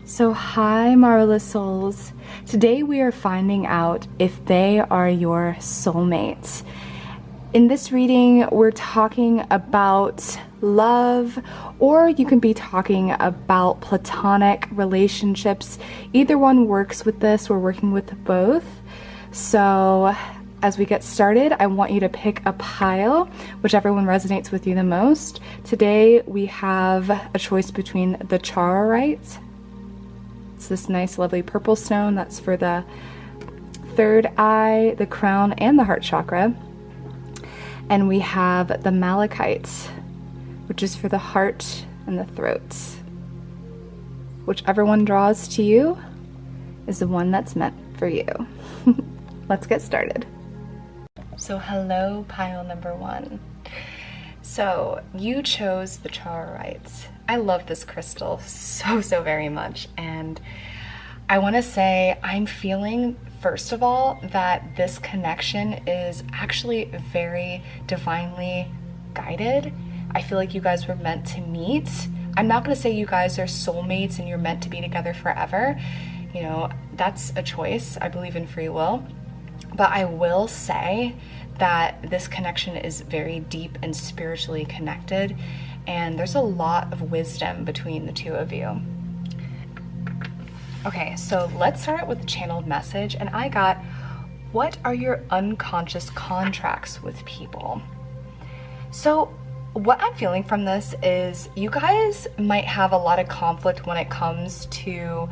So hi marvelous souls. Today we are finding out if they are your soulmate. In this reading we're talking about love, or you can be talking about platonic relationships. Either one works with this. We're working with both. So as we get started, I want you to pick a pile, whichever one resonates with you the most. Today we have a choice between the Charoite. It's this nice lovely purple stone that's for the third eye, the crown, and the heart chakra. And we have the Malachite, which is for the heart and the throat. Whichever one draws to you is the one that's meant for you. Let's get started. So hello, pile number one. So you chose the Charoite. I love this crystal so very much, and I want to say I'm feeling, first of all, that this connection is actually very divinely guided. I feel like you guys were meant to meet. I'm not going to say you guys are soulmates and you're meant to be together forever. You know, that's a choice. I believe in free will. But I will say that this connection is very deep and spiritually connected, and there's a lot of wisdom between the two of you. Okay, so let's start with the channeled message, and I got, what are your unconscious contracts with people? So what I'm feeling from this is you guys might have a lot of conflict when it comes to,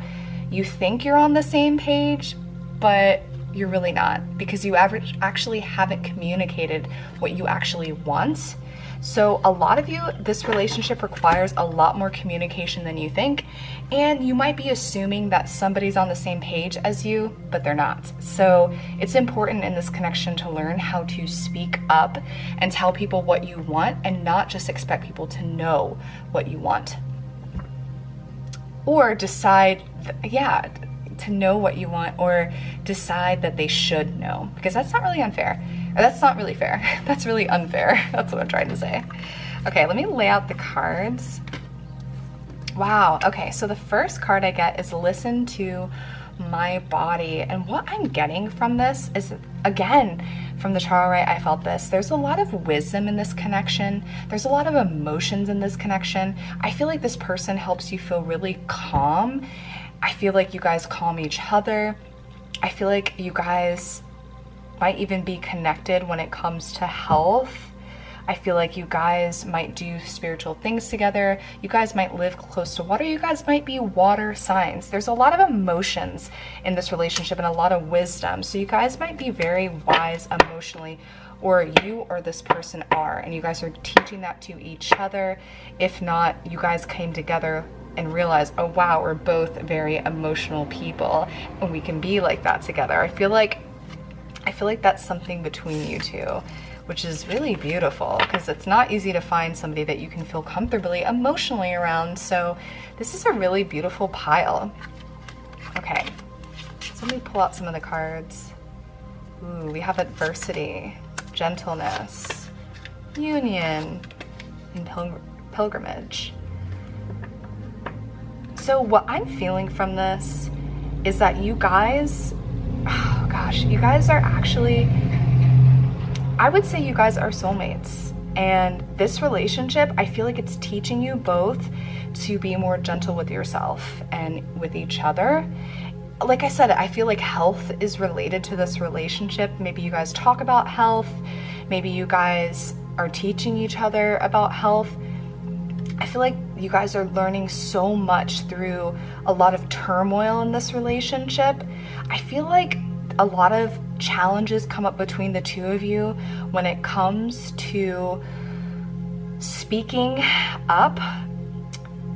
you think you're on the same page, but you're really not, because you actually haven't communicated what you actually want. So a lot of you, this relationship requires a lot more communication than you think, and you might be assuming that somebody's on the same page as you, but they're not. So it's important in this connection to learn how to speak up and tell people what you want, and not just expect people to know what you want. Or decide, to know what you want, or decide that they should know, because that's not really unfair. Or that's not really fair. That's really unfair. That's what I'm trying to say. Okay, let me lay out the cards. Wow, okay, so the first card I get is listen to my body. And what I'm getting from this is, again, from the Charoite, I felt this. There's a lot of wisdom in this connection. There's a lot of emotions in this connection. I feel like this person helps you feel really calm. I feel like you guys calm each other. I feel like you guys might even be connected when it comes to health. I feel like you guys might do spiritual things together. You guys might live close to water. You guys might be water signs. There's a lot of emotions in this relationship and a lot of wisdom. So you guys might be very wise emotionally, or you or this person are, and you guys are teaching that to each other. If not, you guys came together and realize, oh wow, we're both very emotional people and we can be like that together. I feel like that's something between you two, which is really beautiful, because it's not easy to find somebody that you can feel comfortably emotionally around. So this is a really beautiful pile. Okay, so let me pull out some of the cards. Ooh, we have adversity, gentleness, union, and pilgrimage. So what I'm feeling from this is that you guys, oh gosh, you guys are actually, I would say you guys are soulmates. And this relationship, I feel like it's teaching you both to be more gentle with yourself and with each other. Like I said, I feel like health is related to this relationship. Maybe you guys talk about health. Maybe you guys are teaching each other about health. I feel like you guys are learning so much through a lot of turmoil in this relationship. I feel like a lot of challenges come up between the two of you when it comes to speaking up.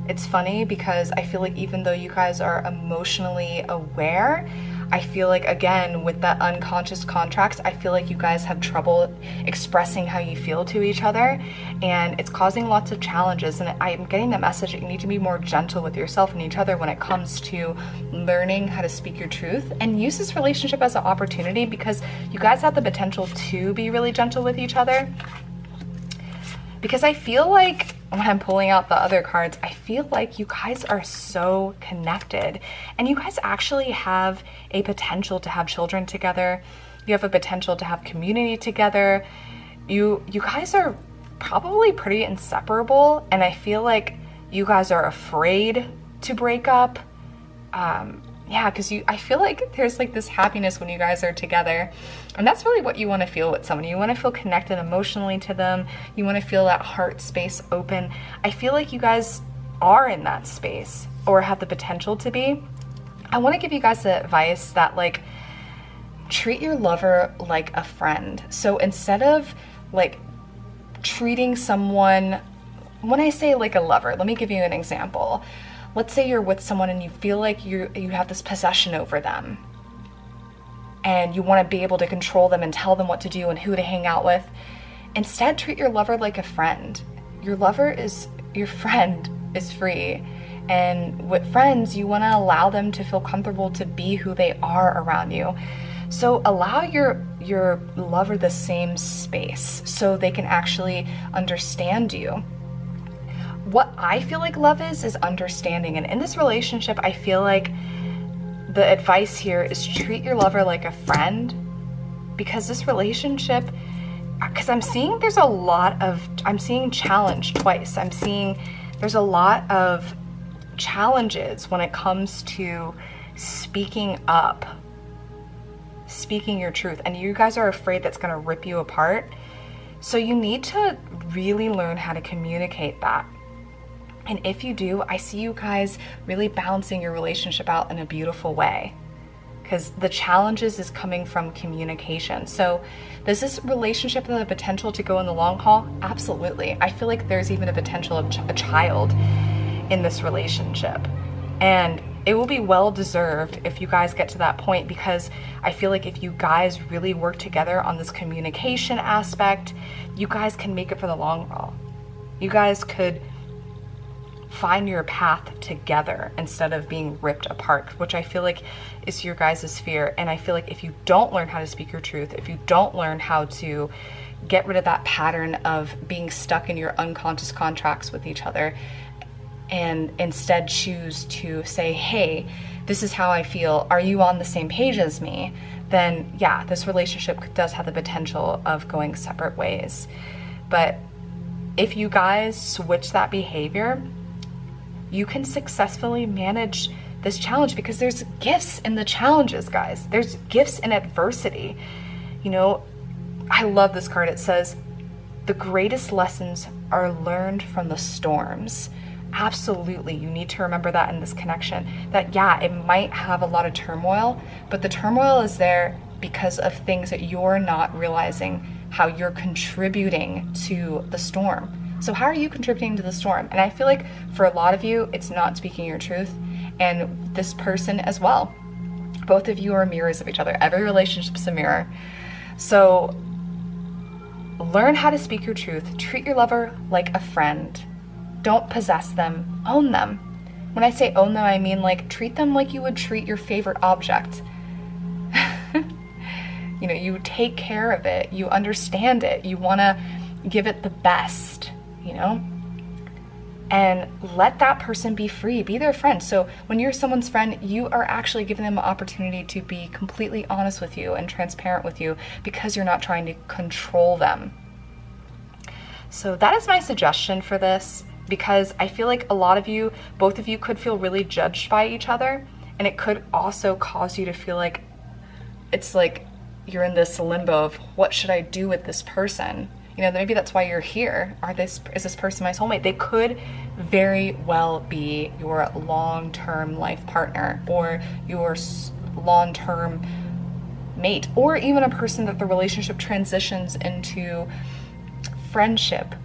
It's funny because I feel like even though you guys are emotionally aware, I feel like, again, with that unconscious contracts, I feel like you guys have trouble expressing how you feel to each other, and it's causing lots of challenges. And I'm getting the message that you need to be more gentle with yourself and each other when it comes to learning how to speak your truth, and use this relationship as an opportunity, because you guys have the potential to be really gentle with each other. Because I feel like when I'm pulling out the other cards, I feel like you guys are so connected, and you guys actually have a potential to have children together. You have a potential to have community together. You guys are probably pretty inseparable, and I feel like you guys are afraid to break up. Yeah, because I feel like there's like this happiness when you guys are together, and that's really what you want to feel with someone. You want to feel connected emotionally to them. You want to feel that heart space open. I feel like you guys are in that space, or have the potential to be. I want to give you guys the advice that, like, treat your lover like a friend. So instead of like treating someone, when I say like a lover, let me give you an example. Let's say you're with someone and you feel like you have this possession over them, and you want to be able to control them and tell them what to do and who to hang out with. Instead, treat your lover like a friend. Your friend is free. And with friends, you want to allow them to feel comfortable to be who they are around you. So allow your lover the same space so they can actually understand you. What I feel like love is understanding. And in this relationship, I feel like the advice here is treat your lover like a friend, because this relationship, because I'm seeing I'm seeing challenge twice. I'm seeing there's a lot of challenges when it comes to speaking up, speaking your truth, and you guys are afraid that's going to rip you apart. So you need to really learn how to communicate that. And if you do, I see you guys really balancing your relationship out in a beautiful way, because the challenges is coming from communication. So does this relationship have the potential to go in the long haul? Absolutely. I feel like there's even a potential of a child in this relationship. And it will be well deserved if you guys get to that point, because I feel like if you guys really work together on this communication aspect, you guys can make it for the long haul. You guys could find your path together instead of being ripped apart, which I feel like is your guys' fear. And I feel like if you don't learn how to speak your truth, if you don't learn how to get rid of that pattern of being stuck in your unconscious contracts with each other, and instead choose to say, hey, this is how I feel, are you on the same page as me? Then yeah, this relationship does have the potential of going separate ways. But if you guys switch that behavior, you can successfully manage this challenge, because there's gifts in the challenges, guys. There's gifts in adversity. You know, I love this card. It says, the greatest lessons are learned from the storms. Absolutely, you need to remember that in this connection, that yeah, it might have a lot of turmoil, but the turmoil is there because of things that you're not realizing how you're contributing to the storm. So how are you contributing to the storm? And I feel like for a lot of you, it's not speaking your truth, and this person as well. Both of you are mirrors of each other. Every relationship is a mirror. So learn how to speak your truth. Treat your lover like a friend. Don't possess them, own them. When I say own them, I mean like treat them like you would treat your favorite object. You know, you take care of it, you understand it, you wanna give it the best, you know? And let that person be free, be their friend. So when you're someone's friend, you are actually giving them an opportunity to be completely honest with you and transparent with you, because you're not trying to control them. So that is my suggestion for this, because I feel like a lot of you, both of you could feel really judged by each other, and it could also cause you to feel like it's like you're in this limbo of what should I do with this person? You know, maybe that's why you're here. Is this person my soulmate? They could very well be your long-term life partner, or your long-term mate, or even a person that the relationship transitions into friendship.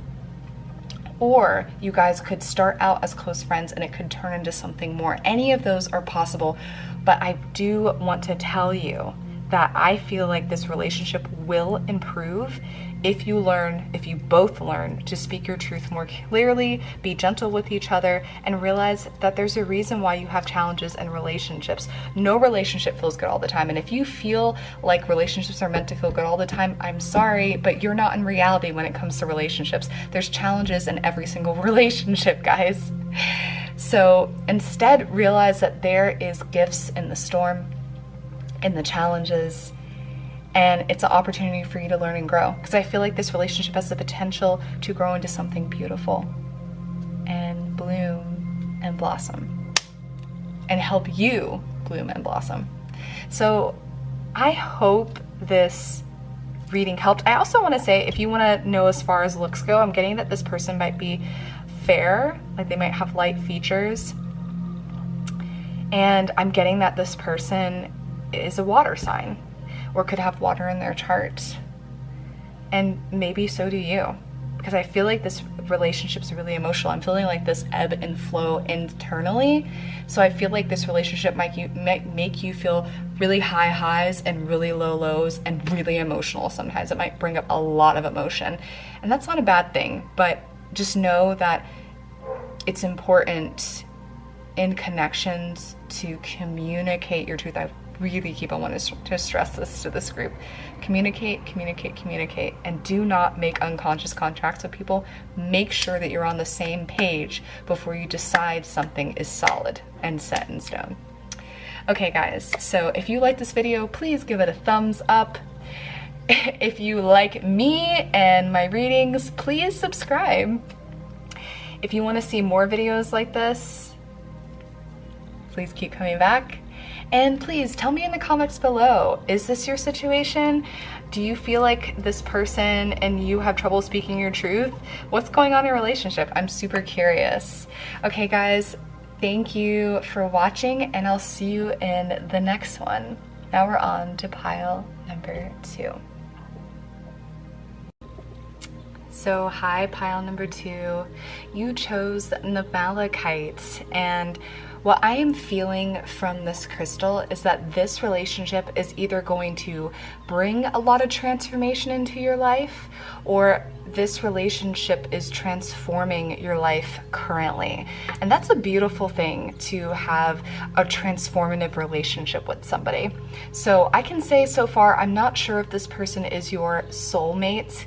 Or you guys could start out as close friends and it could turn into something more. Any of those are possible, but I do want to tell you that I feel like this relationship will improve if you both learn to speak your truth more clearly, be gentle with each other, and realize that there's a reason why you have challenges in relationships. No relationship feels good all the time. And if you feel like relationships are meant to feel good all the time, I'm sorry, but you're not in reality when it comes to relationships. There's challenges in every single relationship, guys. So instead, realize that there is gifts in the storm, in the challenges, and it's an opportunity for you to learn and grow. Because I feel like this relationship has the potential to grow into something beautiful and bloom and blossom and help you bloom and blossom. So I hope this reading helped. I also want to say, if you want to know as far as looks go, I'm getting that this person might be fair, like they might have light features. And I'm getting that this person is a water sign or could have water in their chart. And maybe so do you, because I feel like this relationship's really emotional. I'm feeling like this ebb and flow internally. So I feel like this relationship might make you feel really high highs and really low lows and really emotional. Sometimes it might bring up a lot of emotion, and that's not a bad thing, but just know that it's important in connections to communicate your truth. I really keep on wanting to stress this to this group. Communicate, communicate, communicate, and do not make unconscious contracts with people. Make sure that you're on the same page before you decide something is solid and set in stone. Okay guys, so if you like this video, please give it a thumbs up. If you like me and my readings, please subscribe. If you want to see more videos like this, please keep coming back. And please tell me in the comments below, is this your situation? Do you feel like this person and you have trouble speaking your truth? What's going on in your relationship? I'm super curious. Okay guys, thank you for watching, and I'll see you in the next one. Now we're on to pile number 2. So hi, pile number 2. You chose the malachite, and what I am feeling from this crystal is that this relationship is either going to bring a lot of transformation into your life, or this relationship is transforming your life currently. And that's a beautiful thing, to have a transformative relationship with somebody. So I can say so far, I'm not sure if this person is your soulmate,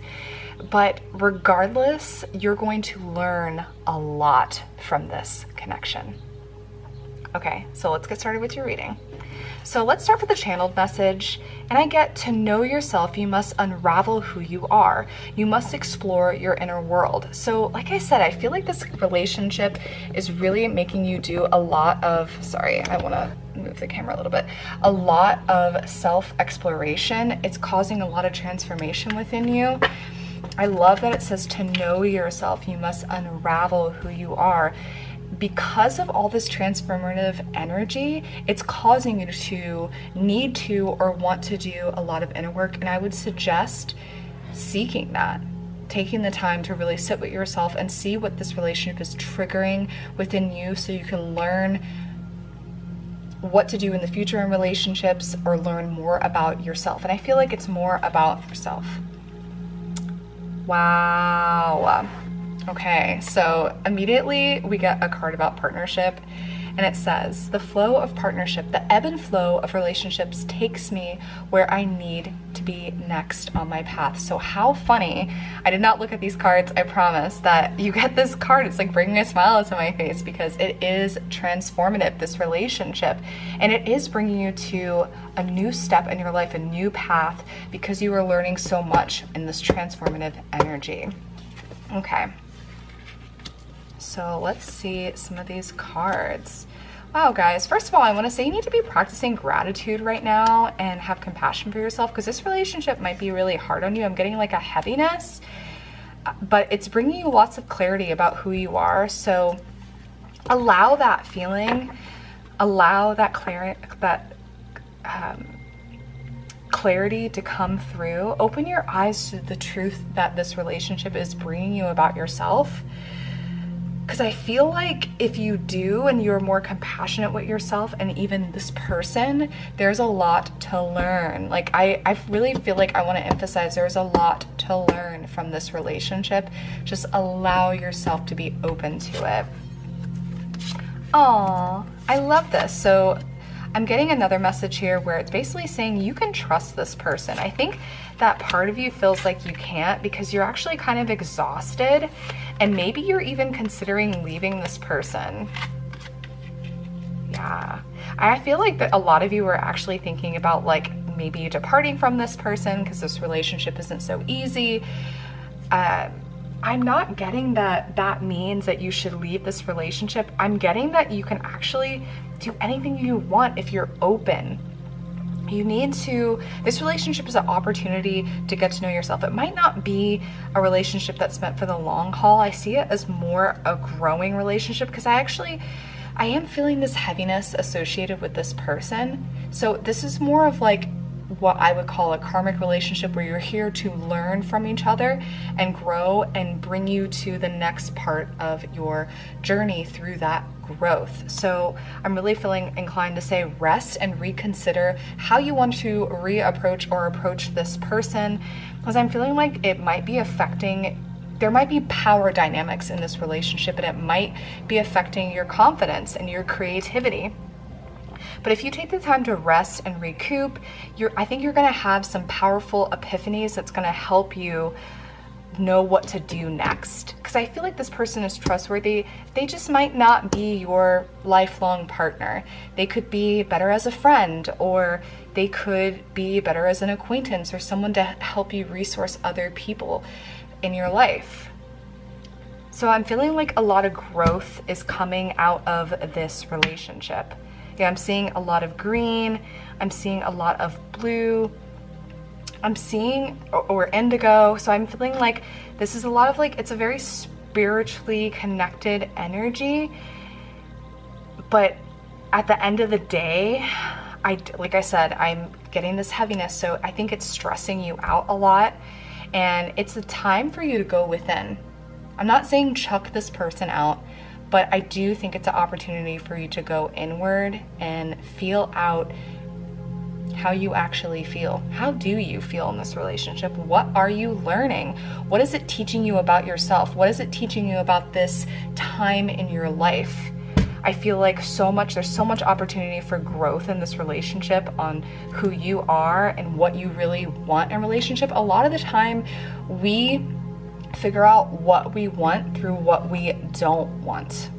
but regardless, you're going to learn a lot from this connection. Okay, so let's get started with your reading. So let's start with the channeled message. And I get, to know yourself, you must unravel who you are. You must explore your inner world. So like I said, I feel like this relationship is really making you do a lot of, sorry, I want to move the camera a little bit, a lot of self-exploration. It's causing a lot of transformation within you. I love that it says, to know yourself, you must unravel who you are. Because of all this transformative energy, it's causing you to need to or want to do a lot of inner work. And I would suggest seeking that, taking the time to really sit with yourself and see what this relationship is triggering within you, so you can learn what to do in the future in relationships, or learn more about yourself. And I feel like it's more about yourself. Wow. Okay, so immediately we get a card about partnership, and it says, the flow of partnership, the ebb and flow of relationships takes me where I need to be next on my path. So how funny. I did not look at these cards, I promise, that you get this card. It's like bringing a smile to my face, because it is transformative, this relationship, and it is bringing you to a new step in your life, a new path, because you are learning so much in this transformative energy. Okay. So let's see some of these cards. Wow, guys, first of all, I want to say you need to be practicing gratitude right now and have compassion for yourself, because this relationship might be really hard on you. I'm getting like a heaviness, but it's bringing you lots of clarity about who you are. So allow that feeling, allow that clarity to come through. Open your eyes to the truth that this relationship is bringing you about yourself. Because I feel like if you do and you're more compassionate with yourself and even this person, there's a lot to learn. Like I really feel like I want to emphasize there's a lot to learn from this relationship. Just allow yourself to be open to it. Aw, I love this. So I'm getting another message here where it's basically saying you can trust this person. I think that part of you feels like you can't because you're actually kind of exhausted, and maybe you're even considering leaving this person. Yeah, I feel like that a lot of you are actually thinking about like maybe departing from this person because this relationship isn't so easy. I'm not getting that that means that you should leave this relationship. I'm getting that you can actually do anything you want if you're open. You need to, this relationship is an opportunity to get to know yourself. It might not be a relationship that's meant for the long haul. I see it as more a growing relationship because I am feeling this heaviness associated with this person. So this is more of like what I would call a karmic relationship where you're here to learn from each other and grow and bring you to the next part of your journey through that growth. So I'm really feeling inclined to say rest and reconsider how you want to reapproach or approach this person, because I'm feeling like it might be affecting, there might be power dynamics in this relationship and it might be affecting your confidence and your creativity. But if you take the time to rest and recoup, I think you're gonna have some powerful epiphanies that's gonna help you know what to do next. Because I feel like this person is trustworthy. They just might not be your lifelong partner. They could be better as a friend, or they could be better as an acquaintance or someone to help you resource other people in your life. So I'm feeling like a lot of growth is coming out of this relationship. Yeah, I'm seeing a lot of green, I'm seeing a lot of blue, I'm seeing, or indigo. So I'm feeling like this is a lot of like, it's a very spiritually connected energy. But at the end of the day, like I said, I'm getting this heaviness. So I think it's stressing you out a lot. And it's a time for you to go within. I'm not saying chuck this person out, but I do think it's an opportunity for you to go inward and feel out how you actually feel. How do you feel in this relationship? What are you learning? What is it teaching you about yourself? What is it teaching you about this time in your life? I feel like there's so much opportunity for growth in this relationship on who you are and what you really want in a relationship. A lot of the time, we figure out what we want through what we don't want.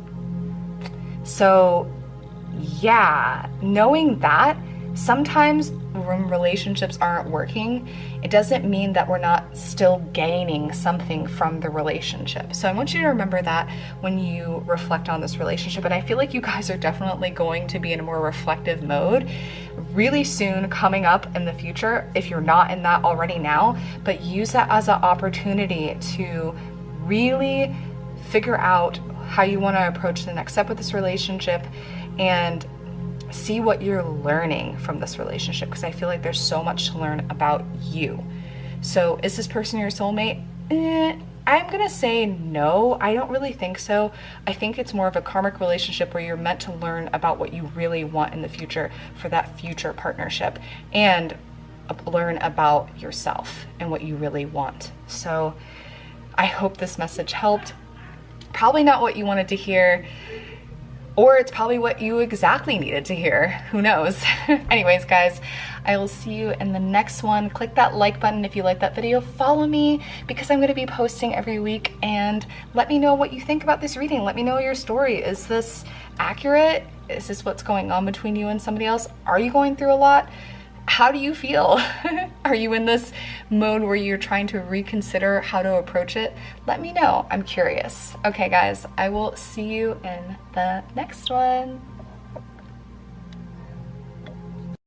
So yeah, knowing that sometimes when relationships aren't working, it doesn't mean that we're not still gaining something from the relationship. So I want you to remember that when you reflect on this relationship. And I feel like you guys are definitely going to be in a more reflective mode really soon coming up in the future, if you're not in that already now. But use that as an opportunity to really figure out how you want to approach the next step with this relationship and see what you're learning from this relationship, because I feel like there's so much to learn about you. So is this person your soulmate? I'm gonna say no, I don't really think so. I think it's more of a karmic relationship where you're meant to learn about what you really want in the future for that future partnership, and learn about yourself and what you really want. So I hope this message helped. Probably not what you wanted to hear, or it's probably what you exactly needed to hear. Who knows? Anyways, guys, I will see you in the next one. Click that like button if you like that video. Follow me because I'm going to be posting every week, and let me know what you think about this reading. Let me know your story. Is this accurate? Is this what's going on between you and somebody else? Are you going through a lot? How do you feel? Are you in this mode where you're trying to reconsider how to approach it? Let me know. I'm curious. Okay, guys, I will see you in the next one.